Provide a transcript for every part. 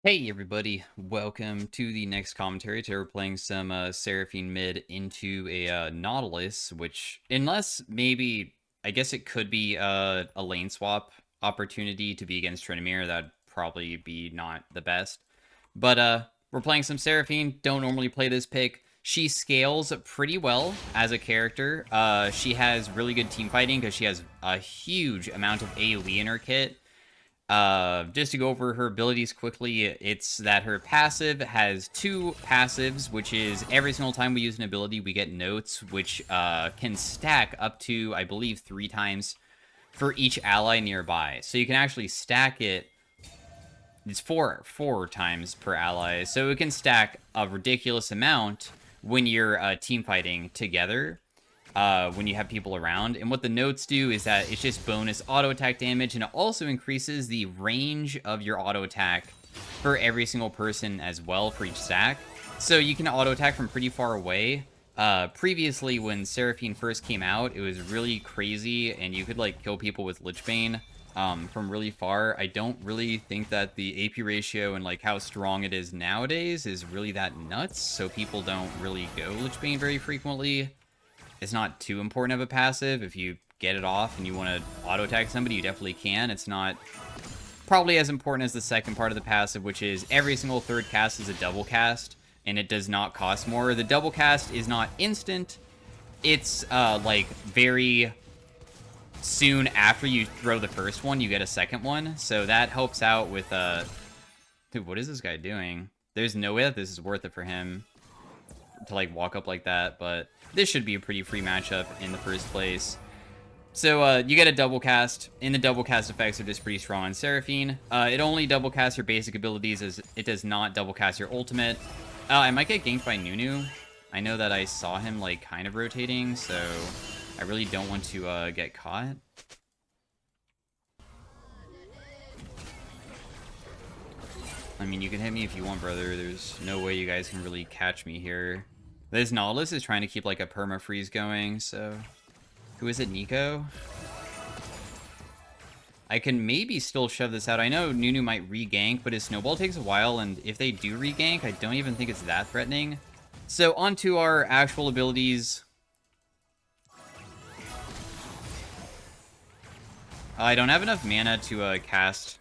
Hey everybody, welcome to the next commentary. Today we're playing some Seraphine Mid into a Nautilus, which, unless maybe, I guess it could be a lane swap opportunity to be against Tryndamere, that'd probably be not the best. But we're playing some Seraphine, don't normally play this pick. She scales pretty well as a character. She has really good team fighting because she has a huge amount of AoE in her kit. Just to go over her abilities quickly, it's that her passive has two passives, which is every single time we use an ability, we get notes, which can stack up to, I believe, 3 times for each ally nearby. So you can actually stack it. It's four times per ally, so it can stack a ridiculous amount when you're team fighting together. When you have people around. And what the notes do is that it's just bonus auto attack damage, and it also increases the range of your auto attack for every single person as well for each stack. So you can auto attack from pretty far away. Previously, when Seraphine first came out, it was really crazy, and you could like kill people with Lich Bane from really far. I don't really think that the AP ratio and like how strong it is nowadays is really that nuts, so people don't really go Lich Bane very frequently. It's not too important of a passive. If you get it off and you want to auto attack somebody, you definitely can. It's not probably as important as the second part of the passive, which is every single third cast is a double cast, and it does not cost more. The double cast is not instant. It's like very soon after you throw the first one, you get a second one. So that helps out with dude, what is this guy doing? There's no way that this is worth it for him to like walk up like that, but this should be a pretty free matchup in the first place. So you get a double cast, and the double cast effects are just pretty strong on Seraphine. It only double casts your basic abilities, as it does not double cast your ultimate. I might get ganked by Nunu. I know that I saw him like kind of rotating, so I really don't want to get caught. I mean, you can hit me if you want, brother. There's no way you guys can really catch me here. This Nautilus is trying to keep like a perma freeze going, so who is it, Nico? I can maybe still shove this out. I know Nunu might re-gank, but his snowball takes a while, and if they do re-gank, I don't even think it's that threatening. So onto our actual abilities. I don't have enough mana to cast.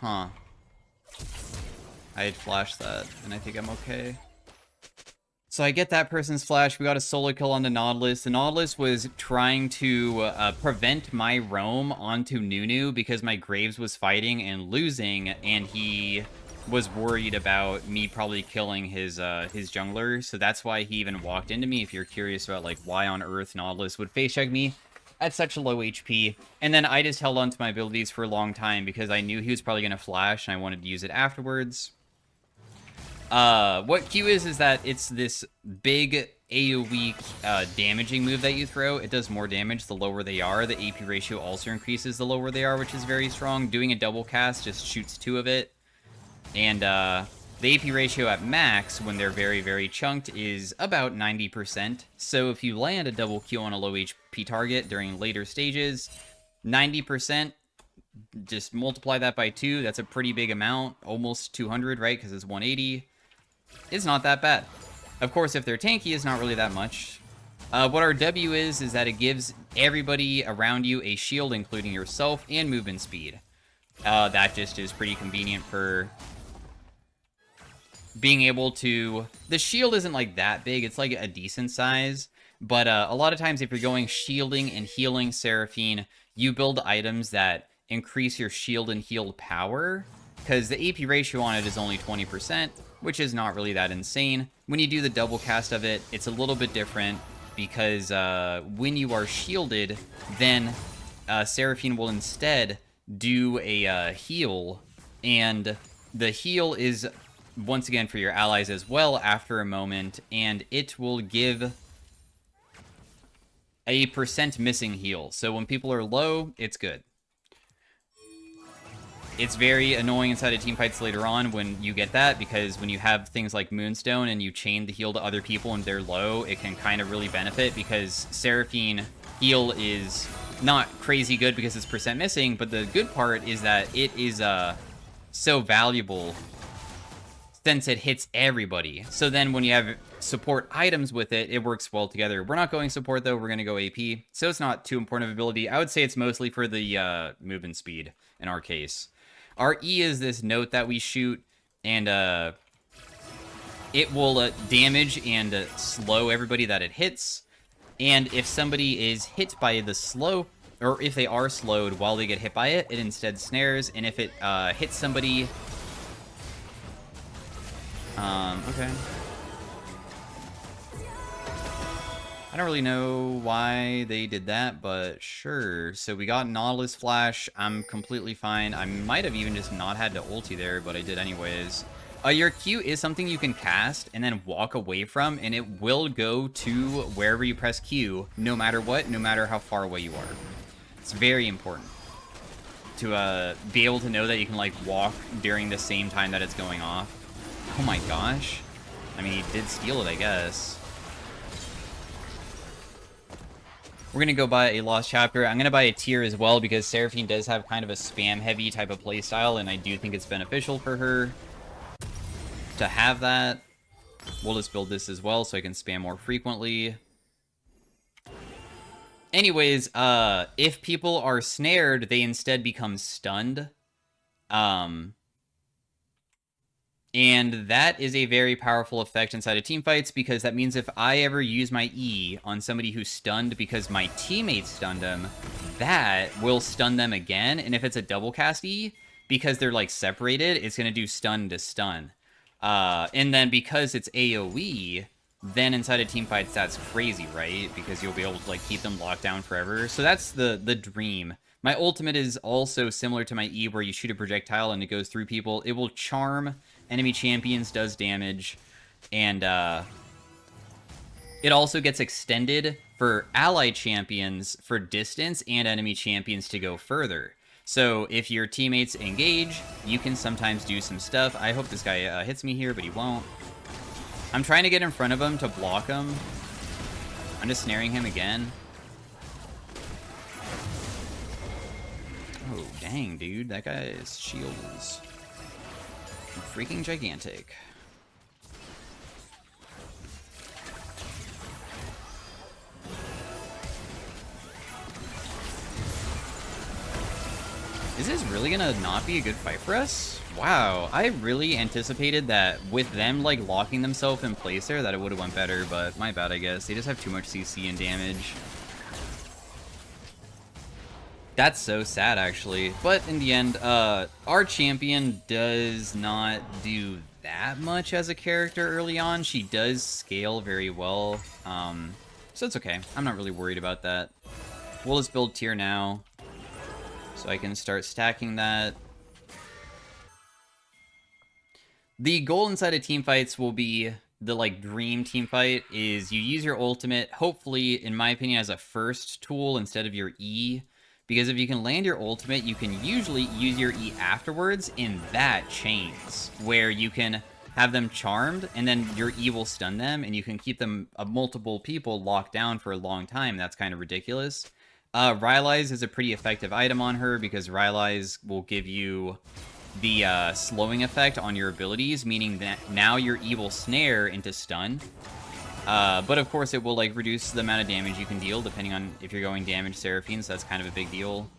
Huh. I had flashed that, and I think I'm okay. So I get that person's flash. We got a solo kill on the Nautilus. The Nautilus was trying to prevent my roam onto Nunu because my Graves was fighting and losing, and he was worried about me probably killing his jungler. So that's why he even walked into me. If you're curious about like why on earth Nautilus would face check me at such a low HP. And then I just held on to my abilities for a long time because I knew he was probably going to flash and I wanted to use it afterwards. What Q is that it's this big AoE damaging move that you throw. It does more damage the lower they are. The AP ratio also increases the lower they are, which is very strong. Doing a double cast just shoots 2 of it. And the AP ratio at max, when they're very, very chunked, is about 90%. So if you land a double Q on a low HP target during later stages, 90%, just multiply that by 2. That's a pretty big amount. Almost 200, right? Because it's 180. It's not that bad. Of course, if they're tanky, it's not really that much. What our W is that it gives everybody around you a shield, including yourself, and movement speed. That just is pretty convenient for being able to... The shield isn't like that big. It's like a decent size. But a lot of times, if you're going shielding and healing Seraphine, you build items that increase your shield and heal power, because the AP ratio on it is only 20%, which is not really that insane. When you do the double cast of it, it's a little bit different, because when you are shielded, then Seraphine will instead do a heal, and the heal is, once again, for your allies as well after a moment, and it will give a % missing heal. So when people are low, it's good. it's very annoying inside of team fights later on when you get that, because when you have things like Moonstone and you chain the heal to other people and they're low, it can kind of really benefit, because Seraphine heal is not crazy good because it's percent missing, but the good part is that it is so valuable since it hits everybody. So then when you have support items with it, it works well together. We're not going support though, we're going to go AP. So it's not too important of ability. I would say it's mostly for the movement speed in our case. Our E is this note that we shoot, and it will damage and slow everybody that it hits. And if somebody is hit by the slow, or if they are slowed while they get hit by it, it instead snares. And if it hits somebody... okay. I don't really know why they did that, but sure. So we got Nautilus Flash. I'm completely fine. I might have even just not had to ulti there, but I did anyways. Your Q is something you can cast and then walk away from, and it will go to wherever you press Q, no matter what, no matter how far away you are. It's very important to be able to know that you can, like, walk during the same time that it's going off. Oh my gosh. I mean, he did steal it, I guess. We're going to go buy a Lost Chapter. I'm going to buy a tier as well, because Seraphine does have kind of a spam-heavy type of playstyle, and I do think it's beneficial for her to have that. We'll just build this as well so I can spam more frequently. Anyways, if people are snared, they instead become stunned. And that is a very powerful effect inside of teamfights, because that means if I ever use my E on somebody who's stunned because my teammate stunned them, that will stun them again. And if it's a double cast E, because they're, like, separated, it's going to do stun to stun. And then because it's AoE, then inside of teamfights, that's crazy, right? Because you'll be able to, like, keep them locked down forever. So that's the dream. My ultimate is also similar to my E, where you shoot a projectile and it goes through people. It will charm enemy champions, does damage, and it also gets extended for ally champions for distance and enemy champions to go further. So if your teammates engage, you can sometimes do some stuff. I hope this guy hits me here, but he won't. I'm trying to get in front of him to block him. I'm just snaring him again. Oh, dang, dude. That guy's shield is freaking gigantic. Is this really gonna not be a good fight for us? Wow, I really anticipated that with them, like, locking themselves in place there, that it would have went better, but my bad, I guess. They just have too much CC and damage. That's so sad, actually. But in the end, our champion does not do that much as a character early on. She does scale very well, so it's okay. I'm not really worried about that. We'll just build tier now, so I can start stacking that. The goal inside of teamfights will be the, like, dream teamfight is you use your ultimate, hopefully, in my opinion, as a first tool instead of your E. Because if you can land your ultimate, you can usually use your E afterwards, and that chains, where you can have them charmed, and then your E will stun them, and you can keep them, multiple people locked down for a long time. That's kind of ridiculous. Rylai's is a pretty effective item on her, because Rylai's will give you the slowing effect on your abilities, meaning that now your E will snare into stun. But of course it will, like, reduce the amount of damage you can deal depending on if you're going damage Seraphine, so that's kind of a big deal.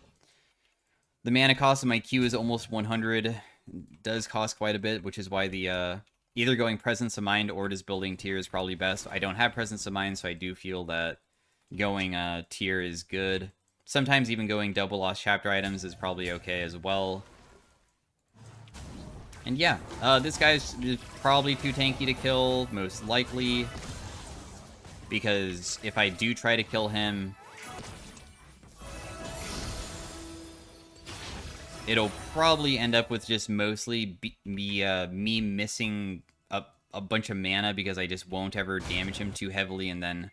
The mana cost of my Q is almost 100. It does cost quite a bit, which is why the either going Presence of Mind or just building tier is probably best. I don't have Presence of Mind, so I do feel that going tier is good. Sometimes even going double Lost Chapter items is probably okay as well. And yeah, this guy's probably too tanky to kill, most likely. Because if I do try to kill him, it'll probably end up with just mostly me missing a bunch of mana, because I just won't ever damage him too heavily and then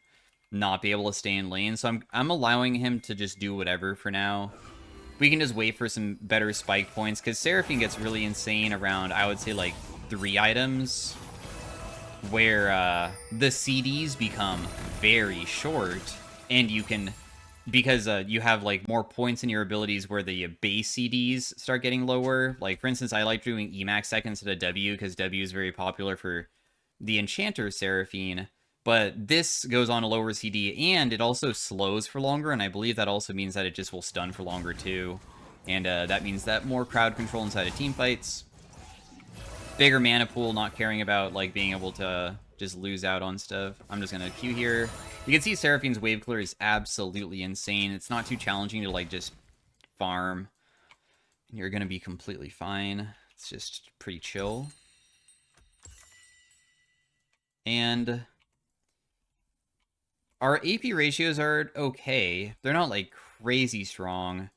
not be able to stay in lane. So I'm allowing him to just do whatever for now. we can just wait for some better spike points, because Seraphine gets really insane around, I would say, like, 3 items, where the CDs become very short, and you can, because you have, like, more points in your abilities where the base CDs start getting lower. Like, for instance, I like doing Emax seconds instead of W, because W is very popular for the Enchanter Seraphine, but this goes on a lower CD, and it also slows for longer, and I believe that also means that it just will stun for longer, too. And that means that more crowd control inside of team fights. Bigger mana pool, not caring about, like, being able to just lose out on stuff. I'm just gonna Q here. You can see Seraphine's wave clear is absolutely insane. It's not too challenging to, like, just farm. You're gonna be completely fine. It's just pretty chill. And our AP ratios are okay. They're not, like, crazy strong.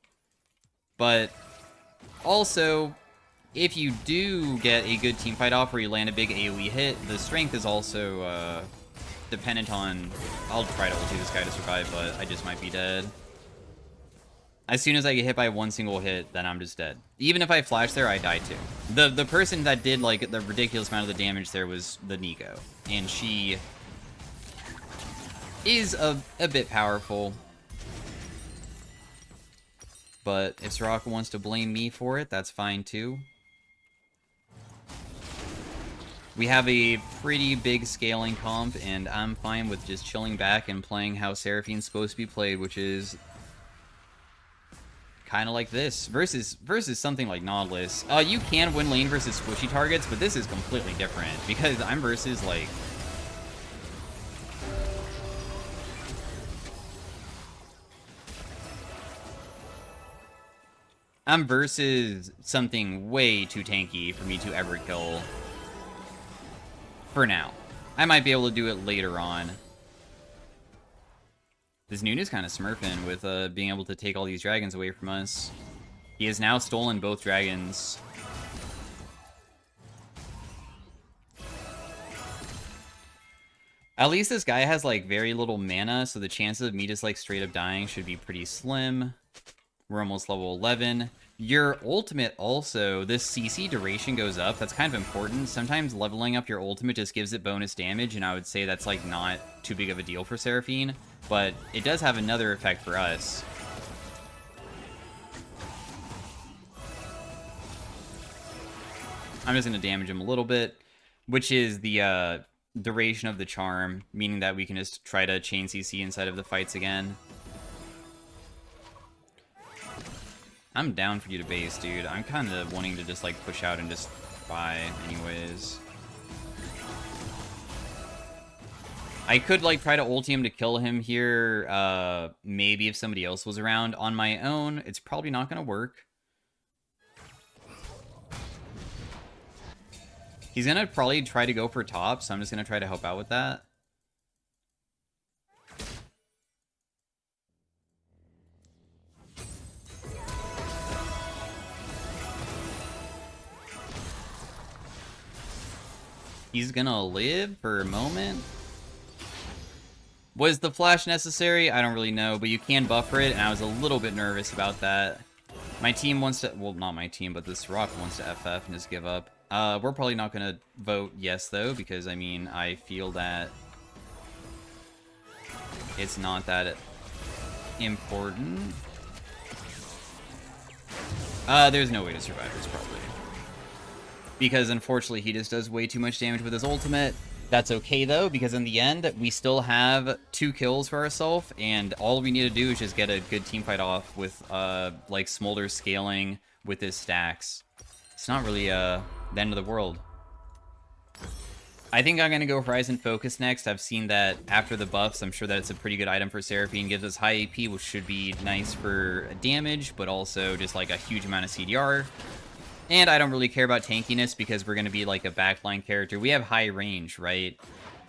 But also, if you do get a good team fight off where you land a big AoE hit, the strength is also dependent on... I'll try to ulti this guy to survive, but I just might be dead. As soon as I get hit by one single hit, then I'm just dead. Even if I flash there, I die too. The person that did, like, the ridiculous amount of the damage there was the Nico. And she is a bit powerful. But if Soraka wants to blame me for it, that's fine too. We have a pretty big scaling comp, and I'm fine with just chilling back and playing how Seraphine's supposed to be played, which is kind of like this. Versus something like Nautilus. You can win lane versus squishy targets, but this is completely different, because I'm versus, like... I'm versus something way too tanky for me to ever kill. For now. I might be able to do it later on. This Nuna's kind of smurfing with being able to take all these dragons away from us. He has now stolen both dragons. At least this guy has, like, very little mana, so the chances of me just, like, straight up dying should be pretty slim. We're almost level 11. Your ultimate also, this CC duration goes up. That's kind of important. Sometimes leveling up your ultimate just gives it bonus damage, and I would say that's, like, not too big of a deal for Seraphine. But it does have another effect for us. I'm just going to damage him a little bit, which is the duration of the charm, meaning that we can just try to chain CC inside of the fights again. I'm down for you to base, dude. I'm kind of wanting to just, like, push out and just buy anyways. I could, like, try to ulti him to kill him here, maybe if somebody else was around. On my own, it's probably not going to work. He's going to probably try to go for top, so I'm just going to try to help out with that. He's gonna live for a moment. Was the flash necessary? I don't really know, but you can buffer it, and I was a little bit nervous about that. My team wants to... Well, not my team, but this Rock wants to FF and just give up. We're probably not gonna vote yes, though, because, I mean, I feel that it's not that important. There's no way to survive this, probably. Because, unfortunately, he just does way too much damage with his ultimate. That's okay, though, because in the end, we still have 2 kills for ourselves, and all we need to do is just get a good team fight off with, like, Smolder scaling with his stacks. It's not really, the end of the world. I think I'm going to go Horizon Focus next. I've seen that after the buffs, I'm sure that it's a pretty good item for Seraphine. Gives us high AP, which should be nice for damage, but also just, like, a huge amount of CDR. And I don't really care about tankiness because we're going to be like a backline character. We have high range, right?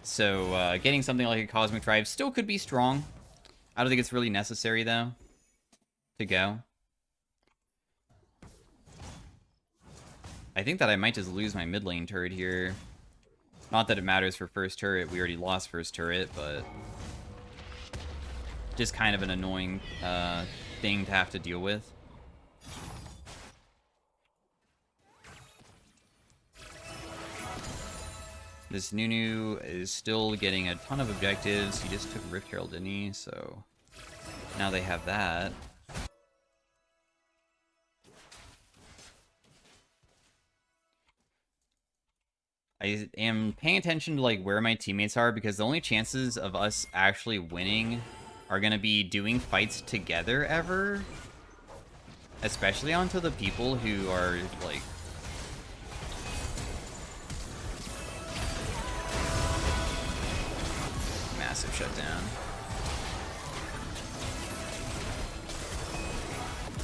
So getting something like a Cosmic Drive still could be strong. I don't think it's really necessary, though, to go. I think that I might just lose my mid lane turret here. Not that it matters for first turret. We already lost first turret, but just kind of an annoying thing to have to deal with. This Nunu is still getting a ton of objectives. He just took Rift Herald, didn't he? So now they have that. I am paying attention to like where my teammates are, because the only chances of us actually winning are going to be doing fights together ever. Especially onto the people who are like... Massive shutdown.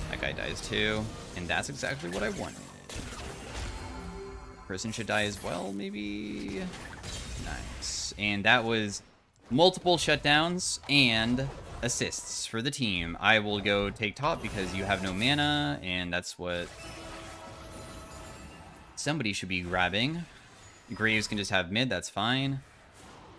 That guy dies too. And that's exactly what I wanted. Person should die as well, maybe? Nice. And that was multiple shutdowns and assists for the team. I will go take top because you have no mana, and that's what somebody should be grabbing. Graves can just have mid, that's fine.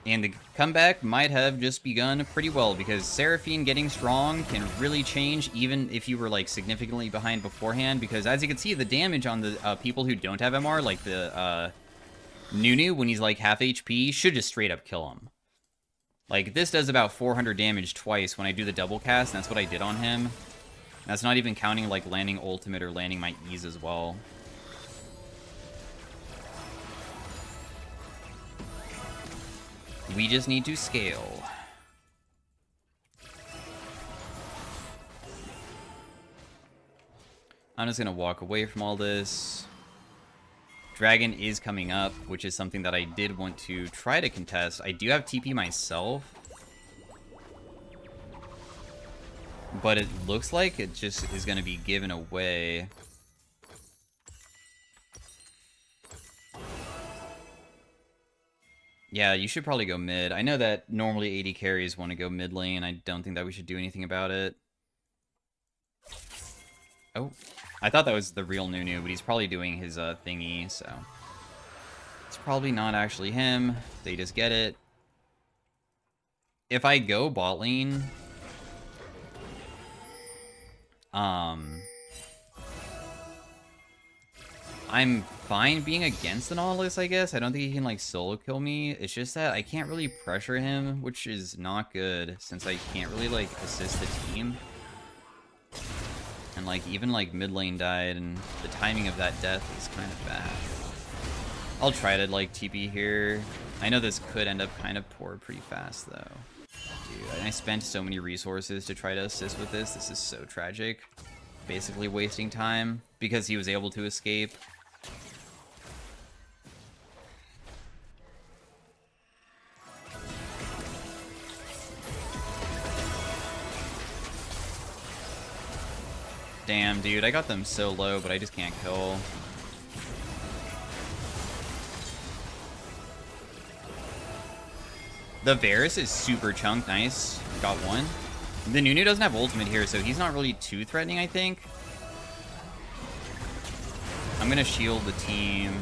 And the comeback might have just begun pretty well, because Seraphine getting strong can really change even if you were like significantly behind beforehand, because as you can see, the damage on the people who don't have MR, like the Nunu, when he's like half HP, should just straight up kill him. Like, this does about 400 damage twice when I do the double cast, and that's what I did on him. That's not even counting like landing ultimate or landing my E's as well. We just need to scale. I'm just gonna walk away from all this. Dragon is coming up, which is something that I did want to try to contest. I do have TP myself, but it looks like it just is gonna be given away. Yeah, you should probably go mid. I know that normally AD carries want to go mid lane. I don't think that we should do anything about it. Oh, I thought that was the real Nunu, but he's probably doing his thingy, so... It's probably not actually him. They just get it. If I go bot lane... I'm fine being against the Nautilus, I guess. I don't think he can, like, solo kill me. It's just that I can't really pressure him, which is not good, since I can't really, like, assist the team. And, like, even, like, mid lane died, and the timing of that death is kind of bad. I'll try to, like, TP here. I know this could end up kind of poor pretty fast, though. Dude, I spent so many resources to try to assist with this. This is so tragic. Basically wasting time, because he was able to escape. Damn, dude, I got them so low, but I just can't kill. The Varus is super chunked. Nice. Got one. The Nunu doesn't have ultimate here, so he's not really too threatening, I think. I'm gonna shield the team.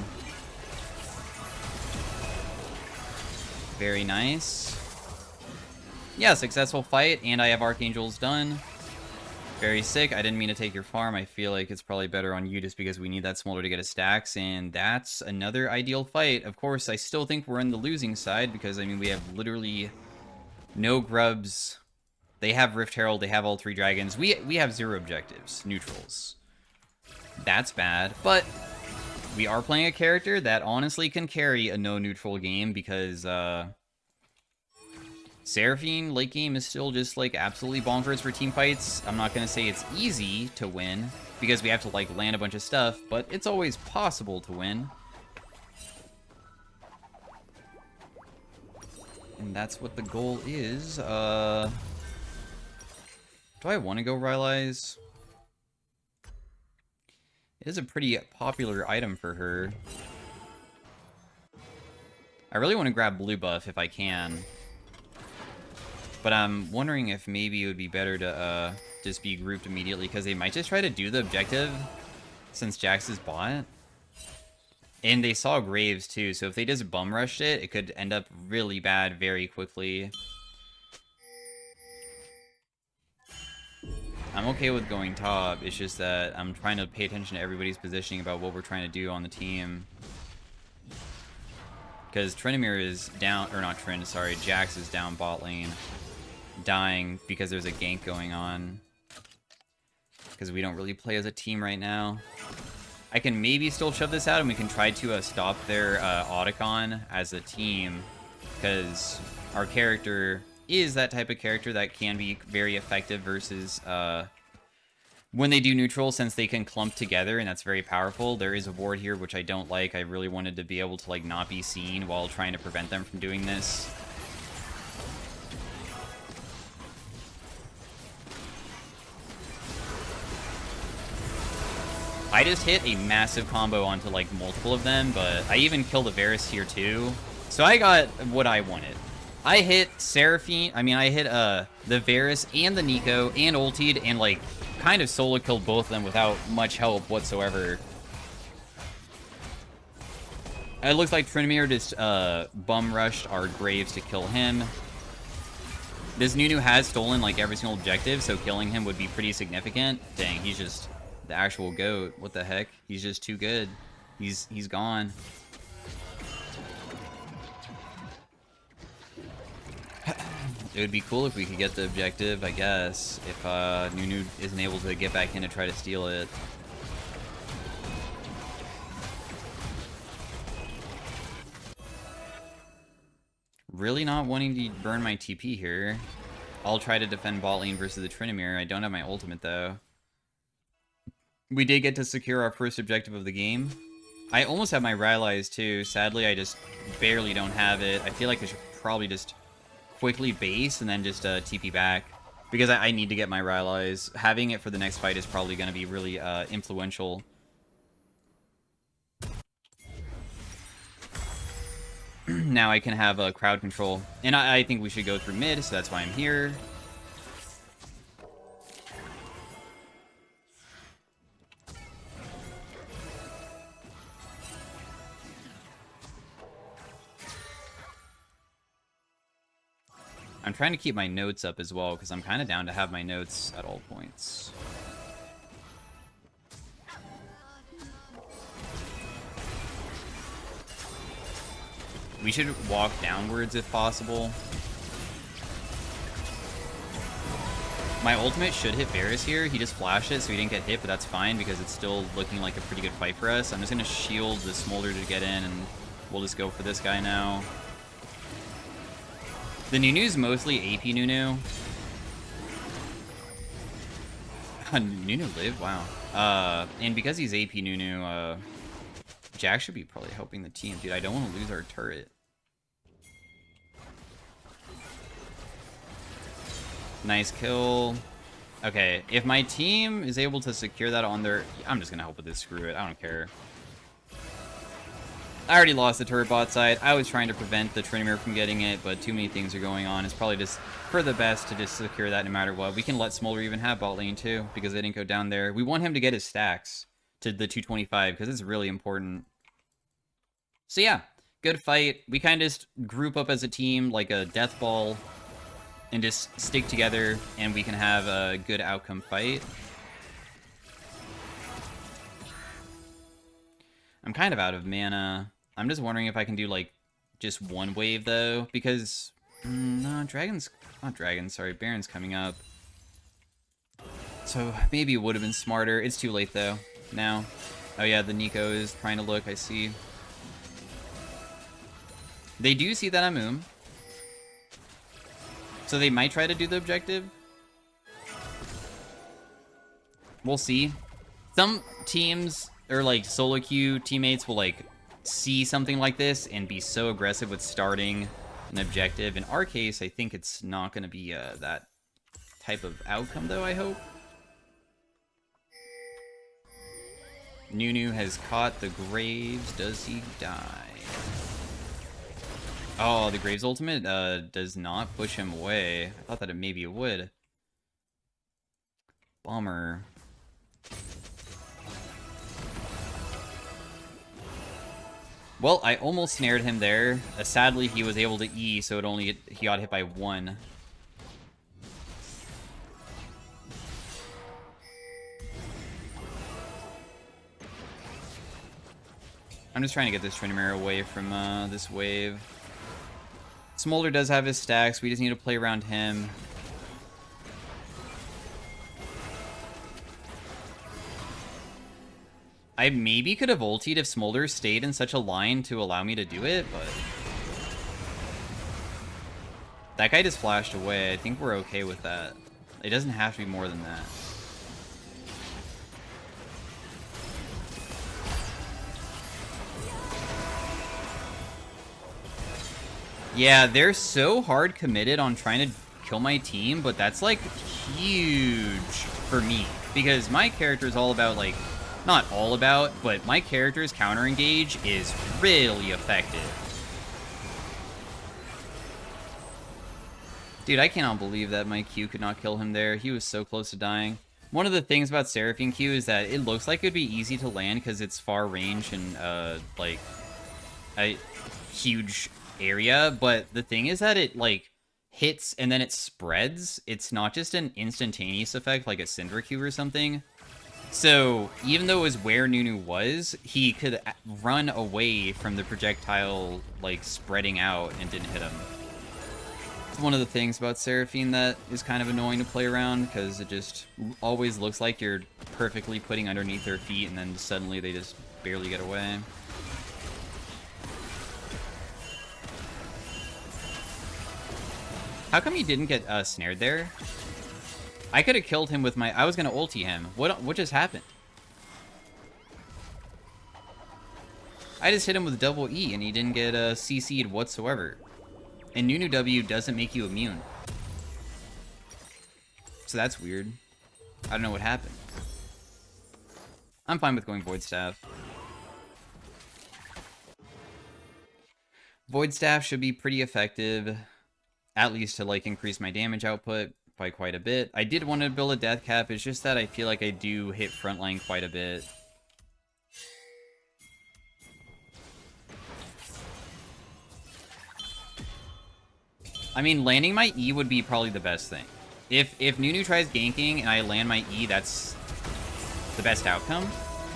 Very nice. Yeah, successful fight, and I have Archangels done. Very sick. I didn't mean to take your farm. I feel like it's probably better on you just because we need that smolder to get his stacks, and that's another ideal fight. Of course, I still think we're on the losing side because, I mean, we have literally no grubs. They have Rift Herald. They have all 3 dragons. We have 0 objectives. Neutrals. That's bad, but we are playing a character that honestly can carry a no-neutral game because, Seraphine late game is still just, like, absolutely bonkers for team fights. I'm not going to say it's easy to win, because we have to, like, land a bunch of stuff, but it's always possible to win. And that's what the goal is. Do I want to go Rylai's? It is a pretty popular item for her. I really want to grab blue buff if I can. But I'm wondering if maybe it would be better to just be grouped immediately, because they might just try to do the objective since Jax is bot. And they saw Graves too, so if they just bum rushed it, it could end up really bad very quickly. I'm okay with going top, it's just that I'm trying to pay attention to everybody's positioning about what we're trying to do on the team. Because Tryndamere is down, or not Trynd, sorry, Jax is down bot lane, dying because there's a gank going on. Because we don't really play as a team right now. I can maybe still shove this out, and we can try to stop their Otacon as a team, because our character is that type of character that can be very effective versus when they do neutral, since they can clump together, and that's very powerful. There is a ward here, which I don't like. I really wanted to be able to like not be seen while trying to prevent them from doing this. I just hit a massive combo onto like multiple of them, but I even killed a Varus here too. So I got what I wanted. I hit Seraphine, I hit the Varus and the Nico and ultied and like kind of solo killed both of them without much help whatsoever. It looks like Tryndamere just bum rushed our Graves to kill him. This Nunu has stolen like every single objective, so killing him would be pretty significant. Dang, he's just the actual GOAT. What the heck? He's just too good. He's gone. It would be cool if we could get the objective, I guess, if Nunu isn't able to get back in to try to steal it. Really not wanting to burn my TP here. I'll try to defend bot lane versus the Tryndamere. I don't have my ultimate, though. We did get to secure our first objective of the game. I almost have my Rylai's, too. Sadly, I just barely don't have it. I feel like I should probably just quickly base and then just TP back, because I need to get my Rylai's. Having it for the next fight is probably going to be really influential. Now I can have crowd control, and I think we should go through mid, so that's why I'm here. I'm trying to keep my notes up as well, because I'm kind of down to have my notes at all points. We should walk downwards if possible. My ultimate should hit Varus here. He just flashed it, so he didn't get hit, but that's fine, because it's still looking like a pretty good fight for us. I'm just going to shield the Smolder to get in, and we'll just go for this guy now. The Nunu's mostly AP Nunu. Nunu lived? Wow. And because he's AP Nunu, Jack should be probably helping the team. Dude, I don't want to lose our turret. Nice kill. Okay, if my team is able to secure that on their... I'm just going to help with this. Screw it. I don't care. I already lost the turret bot side. I was trying to prevent the Tryndamere from getting it, but too many things are going on. It's probably just for the best to just secure that no matter what. We can let Smolder even have bot lane too, because they didn't go down there. We want him to get his stacks to the 225, because it's really important. So yeah, good fight. We kind of just group up as a team like a death ball and just stick together, and we can have a good outcome fight. I'm kind of out of mana. I'm just wondering if I can do, like, just one wave, though, because... no, Baron's coming up. So, maybe it would have been smarter. It's too late, though, now. Oh, yeah, the Nico is trying to look, I see. They do see that I'm so they might try to do the objective. We'll see. Some teams, or, like, solo queue teammates will, like, see something like this and be so aggressive with starting an objective. In our case, I think it's not going to be that type of outcome, though, I hope. Nunu has caught the Graves. Does he die? Oh, the Graves ultimate does not push him away. I thought that maybe it would. Bummer. Well, I almost snared him there. Sadly, he was able to E, so he got hit by 1. I'm just trying to get this Tryndamere away from this wave. Smolder does have his stacks. We just need to play around him. I maybe could have ultied if Smolder stayed in such a line to allow me to do it, but... that guy just flashed away. I think we're okay with that. It doesn't have to be more than that. Yeah, they're so hard committed on trying to kill my team, but that's, like, huge for me. Because my character is all about, like, not all about, but my character's counter engage is really effective. Dude, I cannot believe that my Q could not kill him there. He was so close to dying. One of the things about Seraphine Q is that it looks like it'd be easy to land because it's far range and, like, a huge area, but the thing is that it, like, hits and then it spreads. It's not just an instantaneous effect like a Syndra Q or something. So, even though it was where Nunu was, he could run away from the projectile, like, spreading out and didn't hit him. It's one of the things about Seraphine that is kind of annoying to play around, because it just always looks like you're perfectly putting underneath their feet, and then suddenly they just barely get away. How come he didn't get snared there? I could have killed him with my... I was going to ulti him. What just happened? I just hit him with double E, and he didn't get CC'd whatsoever. And Nunu W doesn't make you immune. So that's weird. I don't know what happened. I'm fine with going Void Staff. Void Staff should be pretty effective. At least to, like, increase my damage output by quite a bit. I did want to build a death cap, it's just that I feel like I do hit frontline quite a bit. I mean, landing my E would be probably the best thing. If Nunu tries ganking and I land my E, that's the best outcome.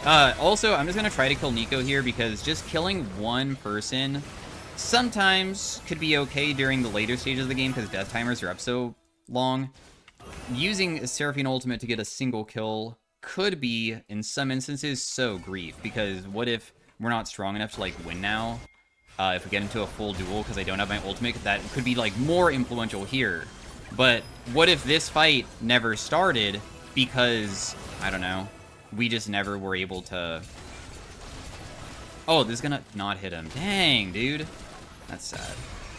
Also, I'm just going to try to kill Nico here, because just killing one person sometimes could be okay during the later stages of the game, because death timers are up so long. Using a Seraphine ultimate to get a single kill could be, in some instances, so grief, because what if we're not strong enough to, like, win now? If we get into a full duel because I don't have my ultimate, that could be, like, more influential here. But what if this fight never started because, I don't know, we just never were able to... Oh, this is gonna not hit him. Dang, dude. That's sad.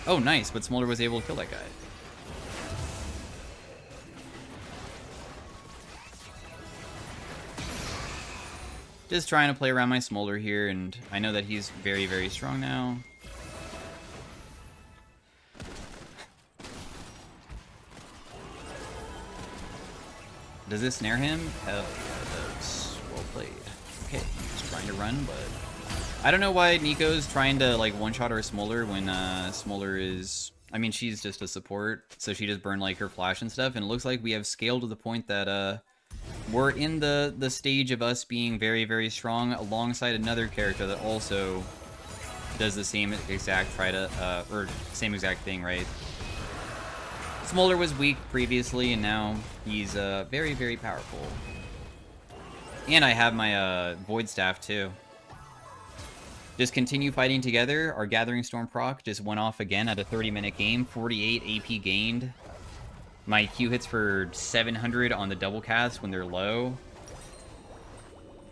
Oh, nice, but Smolder was able to kill that guy. Just trying to play around my Smolder here, and I know that he's very, very strong now. Does this snare him? Hell yeah, it does. Well played. Okay, he's trying to run, but... I don't know why Nico's trying to, like, one-shot her Smolder when Smolder is... I mean, she's just a support, so she just burned, like, her flash and stuff, and it looks like we have scaled to the point that, we're in the stage of us being very, very strong alongside another character that also does the same exact same exact thing, right? Smolder was weak previously, and now he's very, very powerful. And I have my Void Staff too. Just continue fighting together. Our Gathering Storm proc just went off again at a 30-minute game. 48 AP gained. My Q hits for 700 on the double cast when they're low.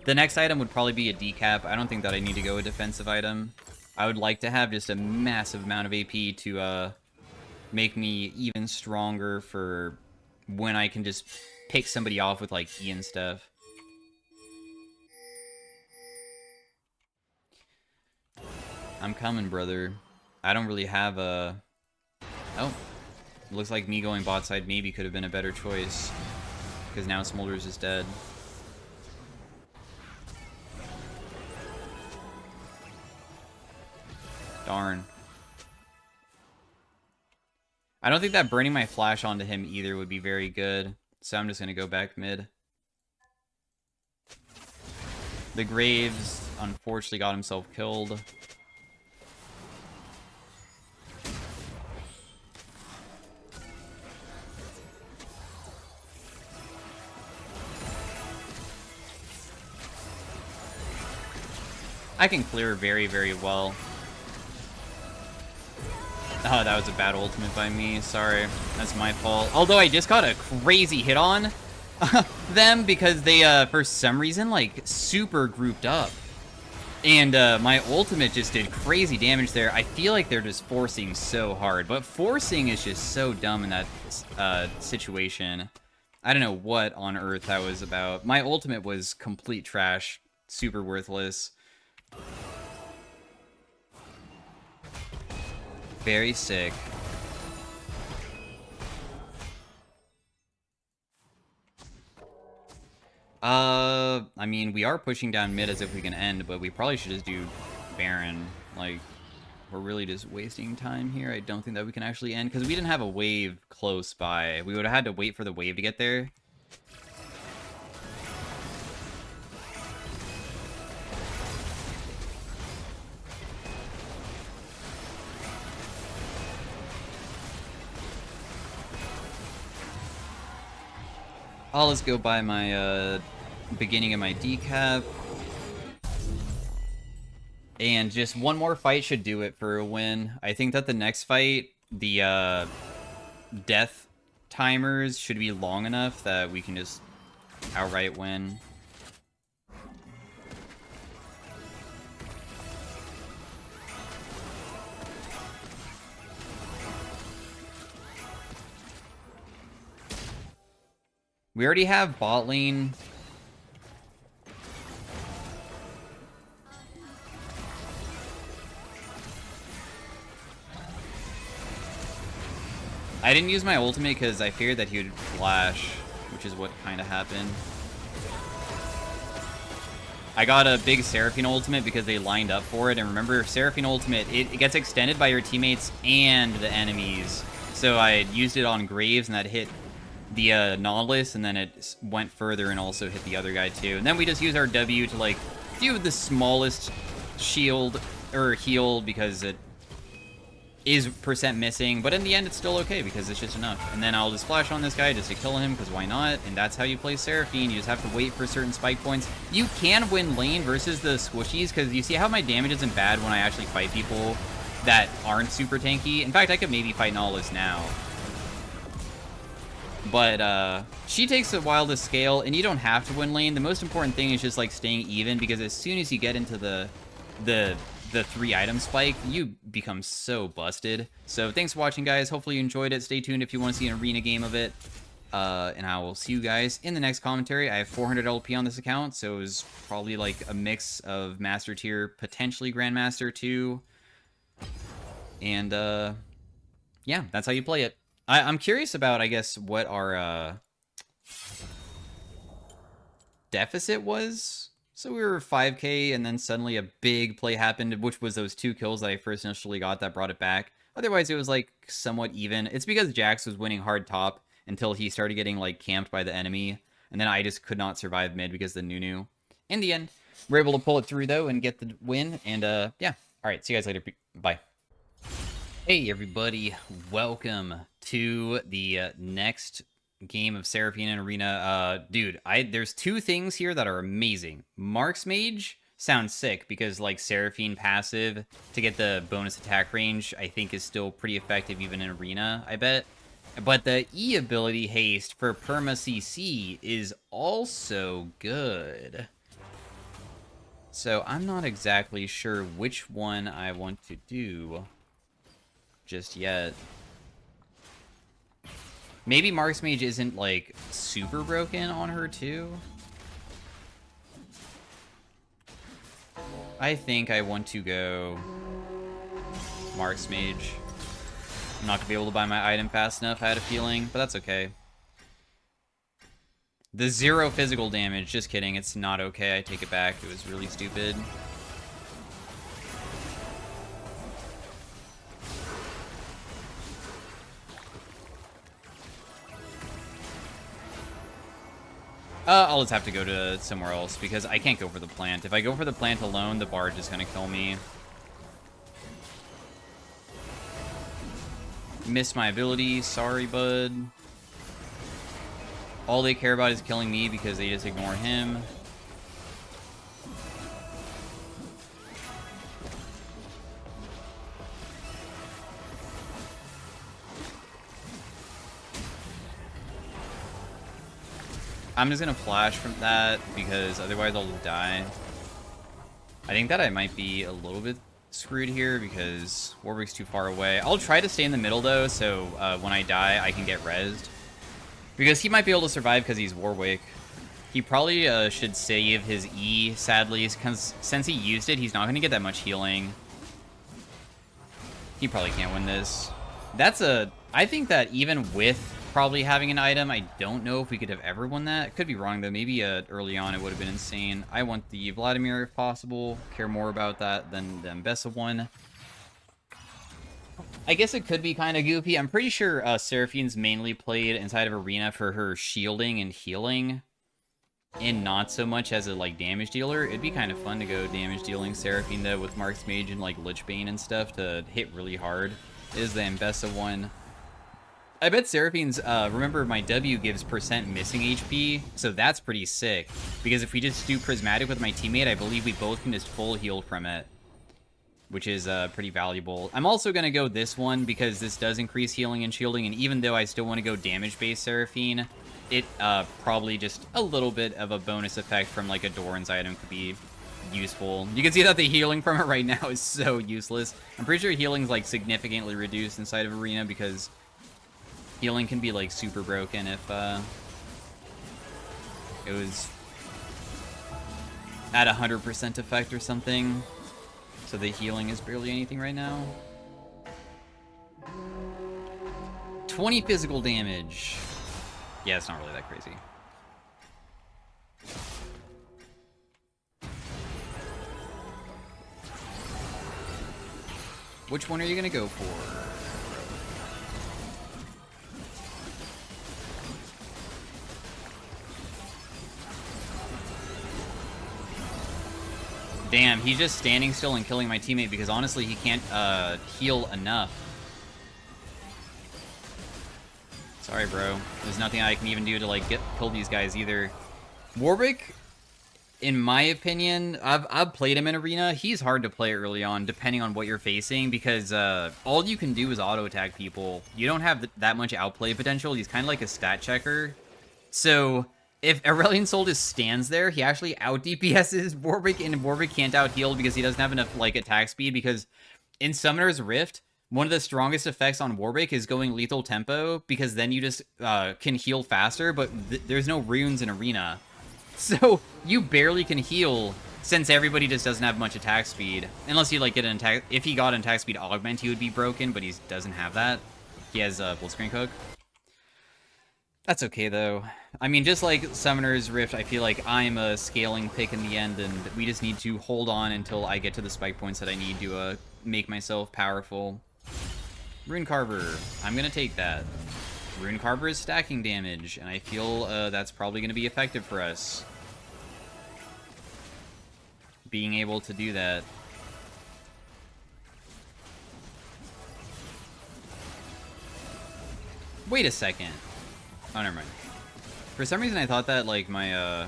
The next item would probably be a decap. I don't think that I need to go a defensive item. I would like to have just a massive amount of AP to make me even stronger for when I can just pick somebody off with, like, E and stuff. I'm coming, brother. I don't really have a... Oh. Looks like me going bot side maybe could have been a better choice. Because now Smolder's is dead. Darn. I don't think that burning my flash onto him either would be very good. So I'm just going to go back mid. The Graves unfortunately got himself killed. I can clear very, very well. Oh, that was a bad ultimate by me. Sorry. That's my fault. Although I just got a crazy hit on them because they, for some reason, like, super grouped up. And my ultimate just did crazy damage there. I feel like they're just forcing so hard. But forcing is just so dumb in that situation. I don't know what on earth that was about. My ultimate was complete trash. Super worthless. Very sick. I mean, we are pushing down mid as if we can end, but we probably should just do Baron. Like, we're really just wasting time here. I don't think that we can actually end, because we didn't have a wave close by. We would have had to wait for the wave to get there. I'll just go by my, beginning of my decap. And just one more fight should do it for a win. I think that the next fight, the, death timers should be long enough that we can just outright win. We already have bot lane. I didn't use my ultimate because I feared that he would flash, which is what kind of happened. I got a big Seraphine ultimate because they lined up for it, and remember, Seraphine ultimate, it gets extended by your teammates and the enemies. So I used it on Graves, and that hit the Nautilus, and then it went further and also hit the other guy too. And then we just use our W to, like, do the smallest shield, or heal, because it is % missing, but in the end it's still okay because it's just enough. And then I'll just flash on this guy just to kill him, because why not? And that's how you play Seraphine. You just have to wait for certain spike points. You can win lane versus the squishies, because you see how my damage isn't bad when I actually fight people that aren't super tanky. In fact, I could maybe fight Nautilus now. But she takes a while to scale, and you don't have to win lane. The most important thing is just, like, staying even, because as soon as you get into the 3-item spike, you become so busted. So thanks for watching, guys. Hopefully you enjoyed it. Stay tuned if you want to see an arena game of it. And I will see you guys in the next commentary. I have 400 LP on this account, so it was probably like a mix of Master Tier, potentially Grandmaster too. And yeah, that's how you play it. I'm curious about, I guess, what our deficit was. So we were 5k, and then suddenly a big play happened, which was those 2 kills that I first initially got that brought it back. Otherwise, it was, like, somewhat even. It's because Jax was winning hard top until he started getting, like, camped by the enemy. And then I just could not survive mid because of the Nunu. In the end, we're able to pull it through, though, and get the win. And, yeah. Alright, see you guys later. Bye. Hey, everybody. Welcome to the next game of Seraphine and Arena. Dude, there's 2 things here that are amazing. Mark's Mage sounds sick because, like, Seraphine passive to get the bonus attack range, I think, is still pretty effective even in Arena, I bet. But the E ability haste for perma CC is also good. So I'm not exactly sure which one I want to do just yet. Maybe Mark's Mage isn't, like, super broken on her, too. I think I want to go Mark's Mage. I'm not going to be able to buy my item fast enough, I had a feeling, but that's okay. The 0 physical damage, just kidding, it's not okay, I take it back, it was really stupid. I'll just have to go to somewhere else because I can't go for the plant. If I go for the plant alone, the bard is gonna kill me. Missed my ability. Sorry, bud. All they care about is killing me because they just ignore him. I'm just gonna flash from that because otherwise I'll die. I think that I might be a little bit screwed here because Warwick's too far away. I'll try to stay in the middle though, so when I die I can get rezzed. Because he might be able to survive because he's Warwick. He probably should save his E, sadly, because since he used it, he's not going to get that much healing. He probably can't win this. I think that even with probably having an item, I don't know if we could have ever won that. Could be wrong, though. Maybe early on it would have been insane. I want the Vladimir if possible. Care more about that than the Mbessa one. I guess it could be kind of goofy. I'm pretty sure Seraphine's mainly played inside of Arena for her shielding and healing, and not so much as a like damage dealer. It'd be kind of fun to go damage dealing Seraphine though with Mark's Mage and like Lichbane and stuff to hit really hard. Is the Mbessa one. I bet Seraphine's, remember my W gives % missing HP, so that's pretty sick. Because if we just do Prismatic with my teammate, I believe we both can just full heal from it, which is pretty valuable. I'm also going to go this one because this does increase healing and shielding, and even though I still want to go damage-based Seraphine, it probably just a little bit of a bonus effect from like a Doran's item could be useful. You can see that the healing from it right now is so useless. I'm pretty sure healing's like significantly reduced inside of Arena because healing can be like super broken if it was at 100% effect or something. So the healing is barely anything right now. 20 physical damage. Yeah, it's not really that crazy. Which one are you gonna go for? Damn, he's just standing still and killing my teammate because honestly he can't heal enough. Sorry, bro. There's nothing I can even do to like kill these guys either. Warwick, in my opinion, I've played him in Arena. He's hard to play early on depending on what you're facing because all you can do is auto attack people. You don't have that much outplay potential. He's kind of like a stat checker. So if Aurelion Sol just stands there, he actually out DPS's Warwick, and Warwick can't out heal because he doesn't have enough like attack speed. Because in Summoner's Rift, one of the strongest effects on Warwick is going lethal tempo because then you just can heal faster. But there's no runes in Arena, so you barely can heal since everybody just doesn't have much attack speed. Unless you like get an attack. If he got an attack speed augment, he would be broken, but he doesn't have that. He has Blitzcrank Hook. That's okay, though. I mean, just like Summoner's Rift, I feel like I'm a scaling pick in the end, and we just need to hold on until I get to the spike points that I need to make myself powerful. Rune Carver. I'm going to take that. Rune Carver is stacking damage, and I feel that's probably going to be effective for us. Being able to do that. Wait a second. Oh, never mind. For some reason, I thought that, like, my, I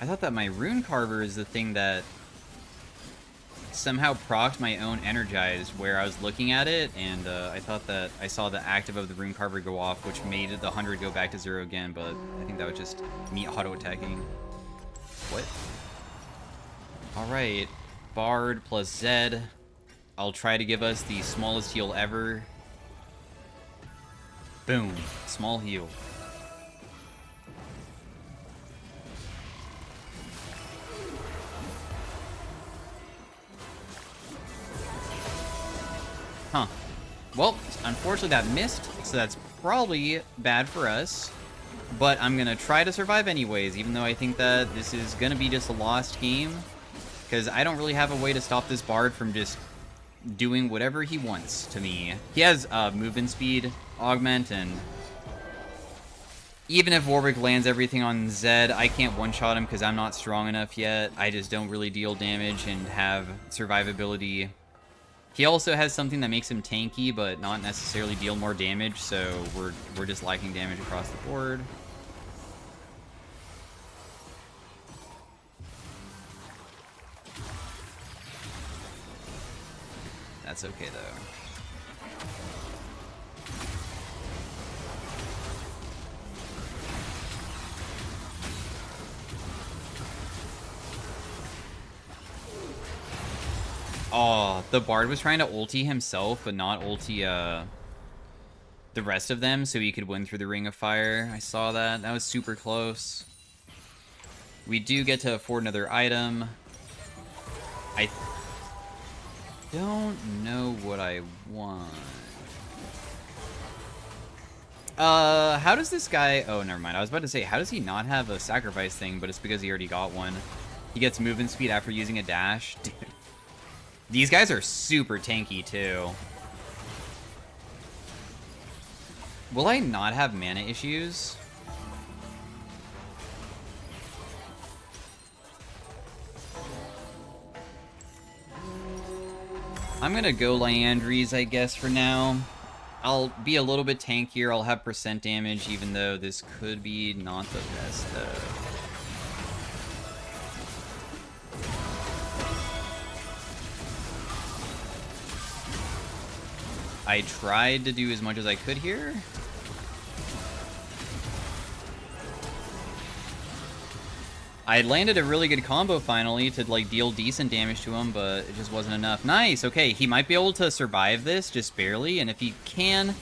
thought that my Rune Carver is the thing that somehow procced my own Energized, where I was looking at it, and, I thought that I saw the active of the Rune Carver go off, which made the 100 go back to 0 again, but I think that was just me auto-attacking. What? Alright. Bard plus Zed. I'll try to give us the smallest heal ever. Boom. Small heal. Huh. Well, unfortunately that missed, so that's probably bad for us. But I'm gonna try to survive anyways, even though I think that this is gonna be just a lost game. Because I don't really have a way to stop this Bard from just doing whatever he wants to me. He has movement speed augment, and Even if Warwick lands everything on Zed, I can't one-shot him because I'm not strong enough yet. I just don't really deal damage and have survivability. He also has something that makes him tanky, but not necessarily deal more damage, so we're just lacking damage across the board. That's okay, though. Oh, the Bard was trying to ulti himself, but not ulti, the rest of them, so he could win through the Ring of Fire. I saw that. That was super close. We do get to afford another item. I don't know what I want. How does this guy... Oh, never mind. I was about to say, how does he not have a sacrifice thing, but it's because he already got one. He gets movement speed after using a dash. Dude. These guys are super tanky, too. Will I not have mana issues? I'm gonna go Liandry's, I guess, for now. I'll be a little bit tankier. I'll have percent damage, even though this could be not the best, though. I tried to do as much as I could here. I landed a really good combo finally to like deal decent damage to him, but it just wasn't enough. Nice, okay, he might be able to survive this, just barely, and if he can,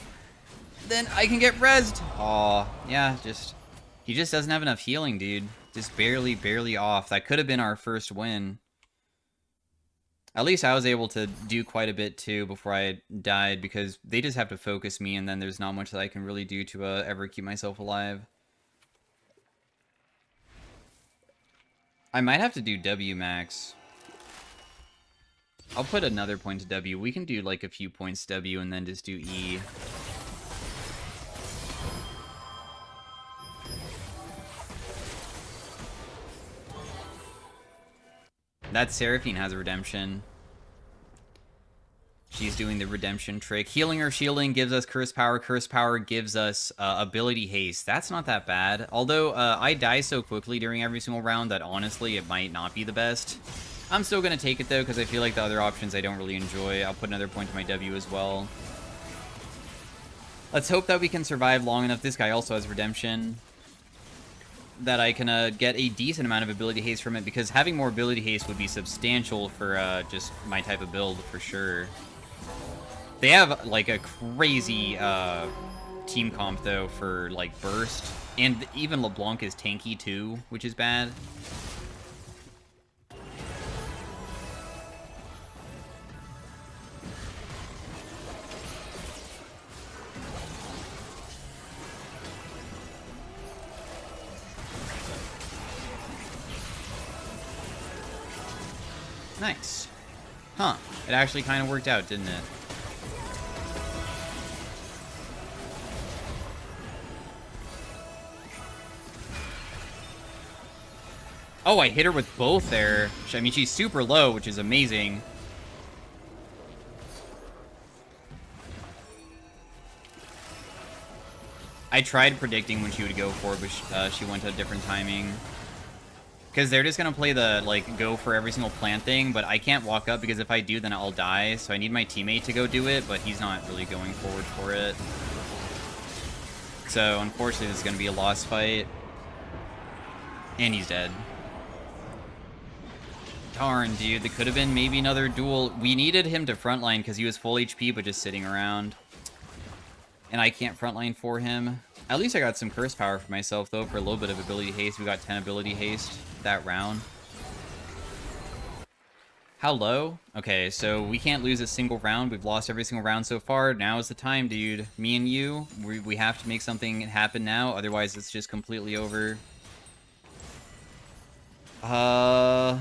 then I can get rezzed. Aw, yeah, he just doesn't have enough healing, dude. Just barely off. That could have been our first win. At least I was able to do quite a bit too before I died, because they just have to focus me, and then there's not much that I can really do to ever keep myself alive. I might have to do W max. I'll put another point to W. We can do like a few points to W and then just do E. That Seraphine has a redemption. She's doing the redemption trick. Healing or shielding gives us curse power. Curse power gives us ability haste. That's not that bad. Although I die so quickly during every single round that honestly it might not be the best. I'm still going to take it though because I feel like the other options I don't really enjoy. I'll put another point to my W as well. Let's hope that we can survive long enough. This guy also has redemption. That I can get a decent amount of ability haste from it, because having more ability haste would be substantial for just my type of build for sure. They have like a crazy team comp though for like burst, and even LeBlanc is tanky too, which is bad. Nice. Huh. It actually kind of worked out, didn't it? Oh, I hit her with both there. I mean, she's super low, which is amazing. I tried predicting when she would go for it, but she went to a different timing. Because they're just going to play the, like, go for every single plant thing, but I can't walk up because if I do, then I'll die. So I need my teammate to go do it, but he's not really going forward for it. So, unfortunately, this is going to be a lost fight. And he's dead. Darn, dude. There could have been maybe another duel. We needed him to frontline because he was full HP, but just sitting around. And I can't frontline for him. At least I got some curse power for myself, though, for a little bit of ability haste. We got 10 ability haste that round. How low? Okay, so we can't lose a single round. We've lost every single round so far. Now is the time, dude. Me and you, we have to make something happen now. Otherwise, it's just completely over. How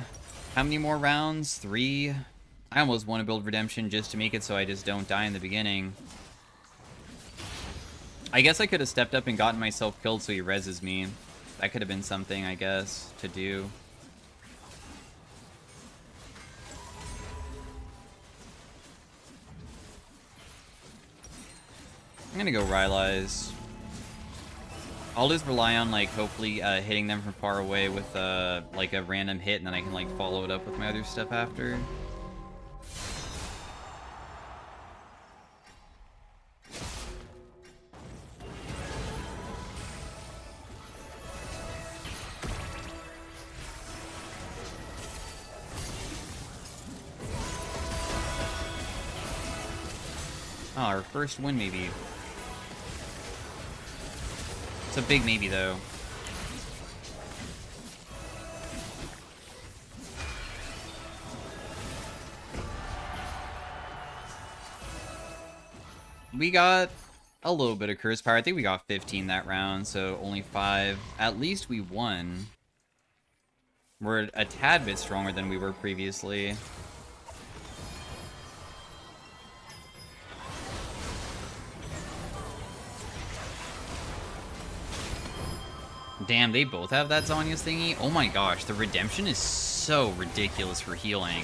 many more rounds? 3? I almost want to build redemption just to make it so I just don't die in the beginning. I guess I could have stepped up and gotten myself killed so he reses me. That could have been something, I guess, to do. I'm gonna go Rylai's. I'll just rely on, like, hopefully hitting them from far away with, like, a random hit, and then I can, like, follow it up with my other stuff after. Oh, our first win, maybe. It's a big maybe, though. We got a little bit of curse power. I think we got 15 that round, so only 5. At least we won. We're a tad bit stronger than we were previously. Damn, they both have that Zanya's thingy? Oh my gosh, the redemption is so ridiculous for healing.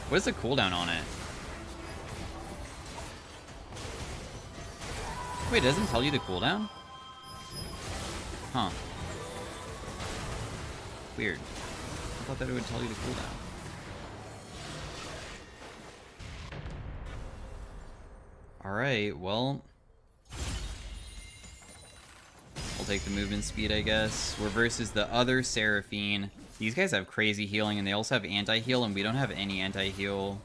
What is the cooldown on it? Wait, it doesn't tell you the cooldown? Huh. Weird. I thought that it would tell you the cooldown. Alright, well... We'll take the movement speed, I guess. We're versus the other Seraphine. These guys have crazy healing, and they also have anti-heal, and we don't have any anti-heal.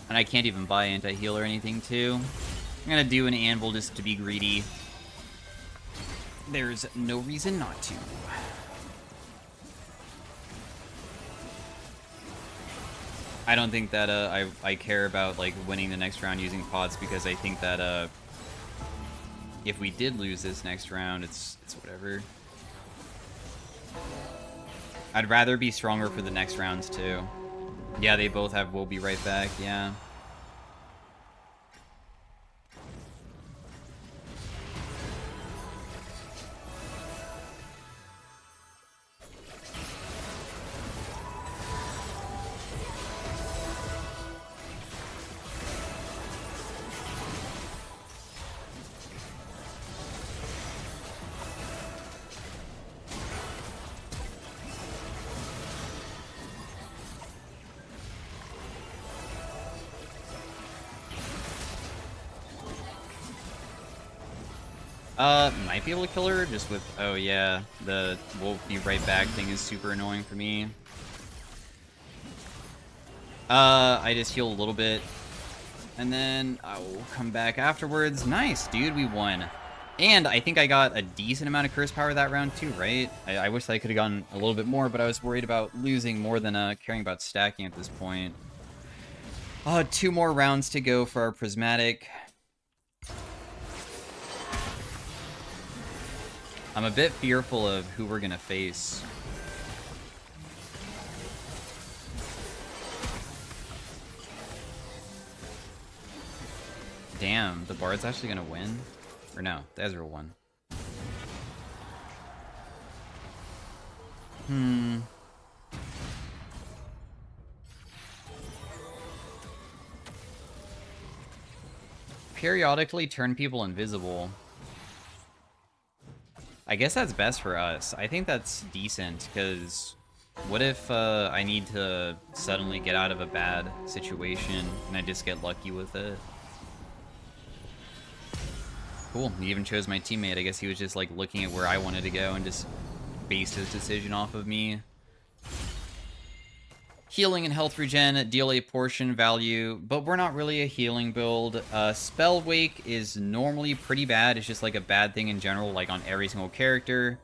And I can't even buy anti-heal or anything, too. I'm gonna do an anvil just to be greedy. There's no reason not to. I don't think that I care about, like, winning the next round using pods, because I think that if we did lose this next round, it's whatever. I'd rather be stronger for the next rounds too. Yeah, they both have "We'll be right back." Yeah. Might be able to kill her just with, oh yeah, the "we'll be right back" thing is super annoying for me. I just heal a little bit, and then I will come back afterwards. Nice, dude, we won. And I think I got a decent amount of curse power that round too, right? I wish I could have gotten a little bit more, but I was worried about losing more than caring about stacking at this point. 2 more rounds to go for our prismatic. I'm a bit fearful of who we're gonna face. Damn, the Bard's actually gonna win? Or no, the Ezreal won. Periodically turn people invisible. I guess that's best for us. I think that's decent, because what if I need to suddenly get out of a bad situation and I just get lucky with it? Cool, he even chose my teammate. I guess he was just like looking at where I wanted to go and just based his decision off of me. Healing and health regen deal a portion value, but we're not really a healing build. Spell Wake is normally pretty bad. It's just like a bad thing in general, like on every single character.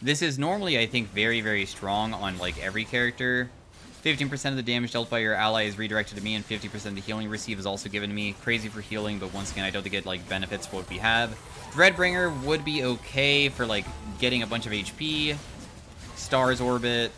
This is normally, I think, very, very strong on like every character. 15% of the damage dealt by your ally is redirected to me, and 50% of the healing received is also given to me. Crazy for healing, but once again, I don't think it like benefits what we have. Dreadbringer would be okay for like getting a bunch of HP. Stars Orbit.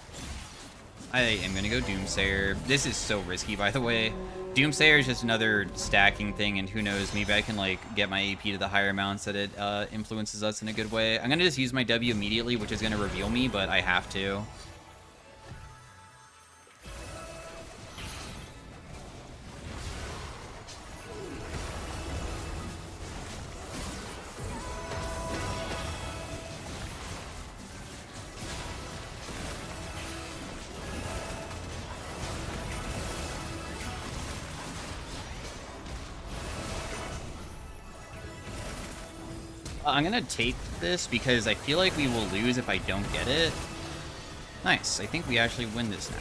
I am gonna go Doomsayer. This is so risky, by the way. Doomsayer is just another stacking thing, and who knows, maybe I can, like, get my AP to the higher amounts that it influences us in a good way. I'm gonna just use my W immediately, which is gonna reveal me, but I have to. I'm gonna take this because I feel like we will lose if I don't get it. Nice. I think we actually win this now.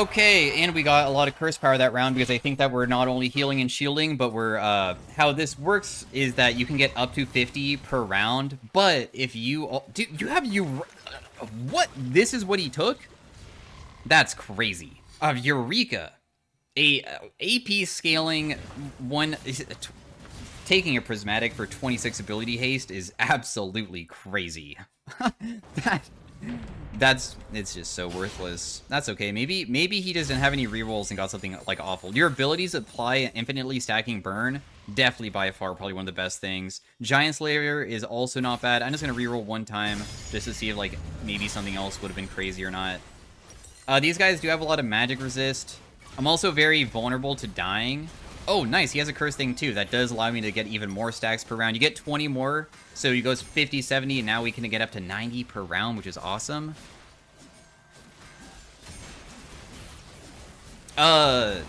Okay, and we got a lot of curse power that round because I think that we're not only healing and shielding, but we're, how this works is that you can get up to 50 per round, but if you, dude, what? This is what he took? That's crazy. Eureka. A AP scaling one, taking a prismatic for 26 ability haste is absolutely crazy. It's just so worthless. That's okay. Maybe he doesn't have any rerolls and got something like awful. Your abilities apply infinitely stacking burn. Definitely by far probably one of the best things. Giant Slayer is also not bad. I'm just gonna reroll one time just to see if like maybe something else would have been crazy or not. These guys do have a lot of magic resist. I'm also very vulnerable to dying. Oh, nice. He has a curse thing, too. That does allow me to get even more stacks per round. You get 20 more, so he goes 50, 70, and now we can get up to 90 per round, which is awesome. I'm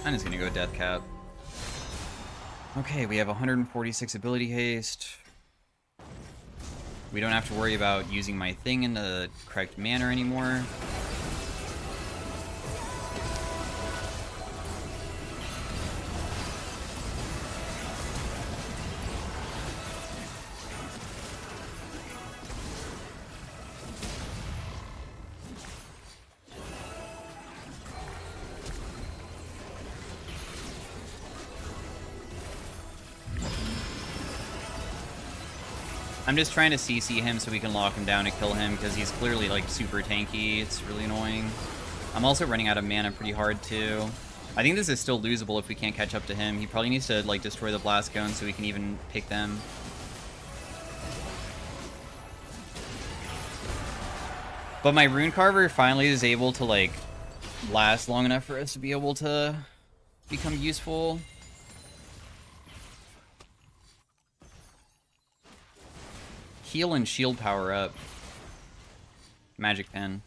just gonna go Death Cap. Okay, we have 146 ability haste. We don't have to worry about using my thing in the correct manner anymore. I'm just trying to CC him so we can lock him down and kill him because he's clearly like super tanky. It's really annoying. I'm also running out of mana pretty hard too. I think this is still losable if we can't catch up to him. He probably needs to like destroy the blast cone so we can even pick them. But my rune carver finally is able to like last long enough for us to be able to become useful. Heal and shield power up. Magic pen.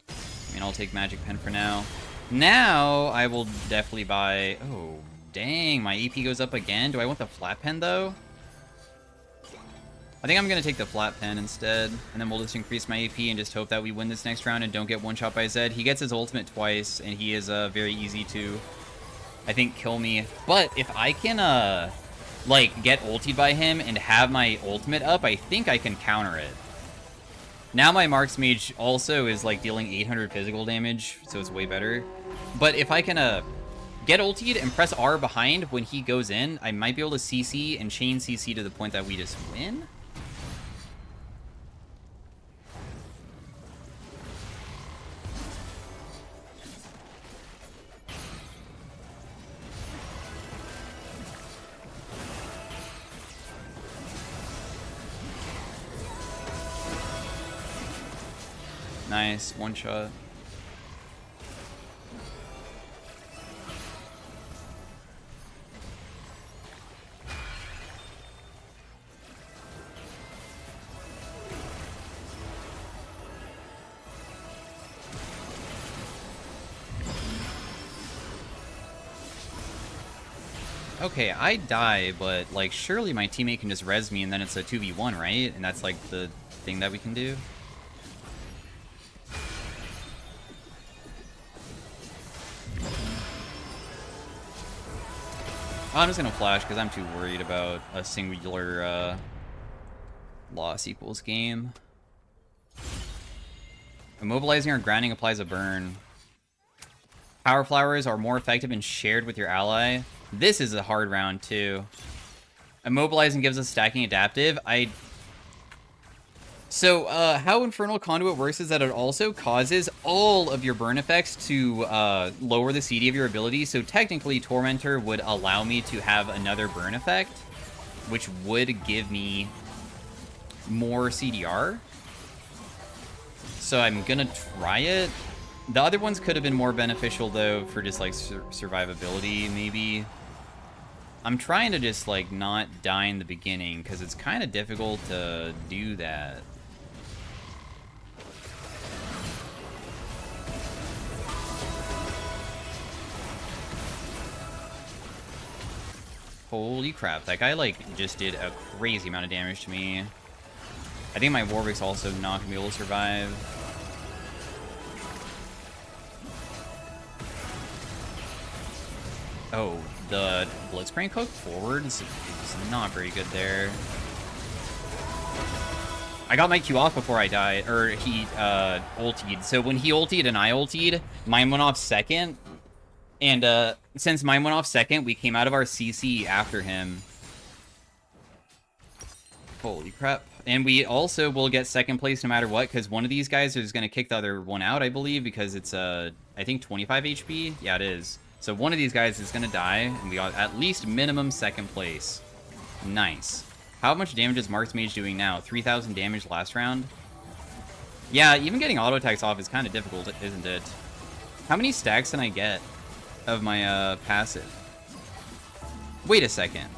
I mean, I'll take magic pen for now. Now, I will definitely buy... Oh, dang, my EP goes up again. Do I want the flat pen, though? I think I'm going to take the flat pen instead. And then we'll just increase my AP and just hope that we win this next round and don't get one-shot by Zed. He gets his ultimate twice, and he is very easy to, I think, kill me. But if I can... like, get ultied by him and have my ultimate up, I think I can counter it. Now my Marks Mage also is, like, dealing 800 physical damage, so it's way better. But if I can, get ultied and press R behind when he goes in, I might be able to CC and chain CC to the point that we just win? Nice, one shot. Okay, I die, but like surely my teammate can just res me and then it's a 2v1, right? And that's like the thing that we can do. I'm just gonna flash because I'm too worried about a singular loss equals game. Immobilizing or grounding applies a burn. Power flowers are more effective and shared with your ally. This is a hard round, too. Immobilizing gives us stacking adaptive. So, how Infernal Conduit works is that it also causes all of your burn effects to lower the CD of your ability. So technically, Tormentor would allow me to have another burn effect, which would give me more CDR. So I'm gonna try it. The other ones could have been more beneficial, though, for just, like, survivability, maybe. I'm trying to just, like, not die in the beginning, because it's kind of difficult to do that. Holy crap, that guy, like, just did a crazy amount of damage to me. I think my Warwick's also not gonna be able to survive. Oh, the Blitzcrank hook forward is not very good there. I got my Q off before I died, or he ultied. So when he ultied and I ultied, mine went off second. And since mine went off second, we came out of our CC after him. Holy crap. And we also will get second place no matter what, because one of these guys is going to kick the other one out, I believe, because it's, I think, 25 HP? Yeah, it is. So one of these guys is going to die, and we got at least minimum second place. Nice. How much damage is Mark's Mage doing now? 3,000 damage last round? Yeah, even getting auto attacks off is kind of difficult, isn't it? How many stacks can I get of my passive? Wait a second.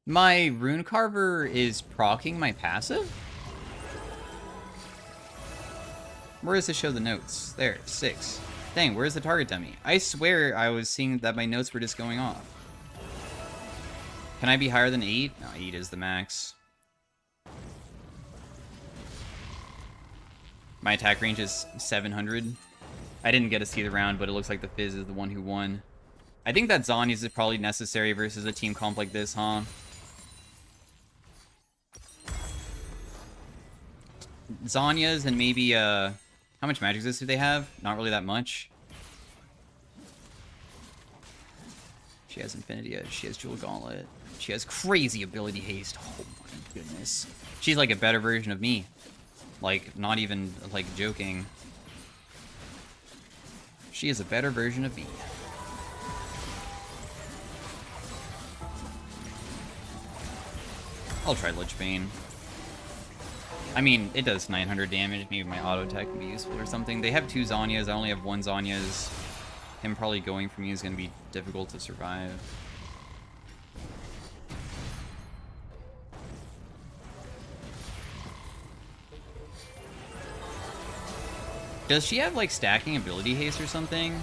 My Rune Carver is proccing my passive? Where does it show the notes? There, 6. Dang, where's the target dummy? I swear I was seeing that my notes were just going off. Can I be higher than 8? No, 8 is the max. My attack range is 700. I didn't get to see the round, but it looks like the Fizz is the one who won. I think that Zhonya's is probably necessary versus a team comp like this, huh? Zhonya's and maybe, how much magic resist do they have? Not really that much. She has Infinity Edge. She has Jewel Gauntlet. She has crazy ability haste. Oh my goodness. She's like a better version of me. Like, not even, like, joking. She is a better version of me. I'll try Lich Bane. I mean, it does 900 damage. Maybe my auto attack can be useful or something. They have 2 Zhonyas. I only have 1 Zhonya's. Him probably going for me is going to be difficult to survive. Does she have, like, stacking ability haste or something?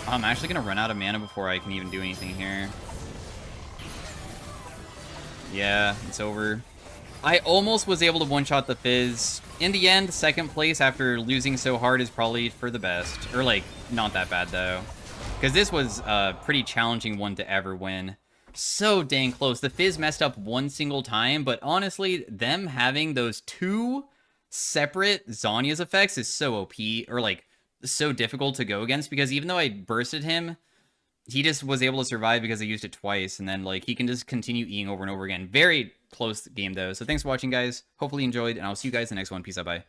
I'm actually going to run out of mana before I can even do anything here. Yeah, it's over. I almost was able to one-shot the Fizz. In the end, second place after losing so hard is probably for the best. Or, like, not that bad, though. Because this was a pretty challenging one to ever win. So dang close. The Fizz messed up one single time, but honestly, them having those 2 separate Zhonya's effects is so OP, or, like, so difficult to go against, because even though I bursted him, he just was able to survive because I used it twice, and then, like, he can just continue Eing over and over again. Very close game, though. So thanks for watching, guys. Hopefully you enjoyed, and I'll see you guys in the next one. Peace out, bye.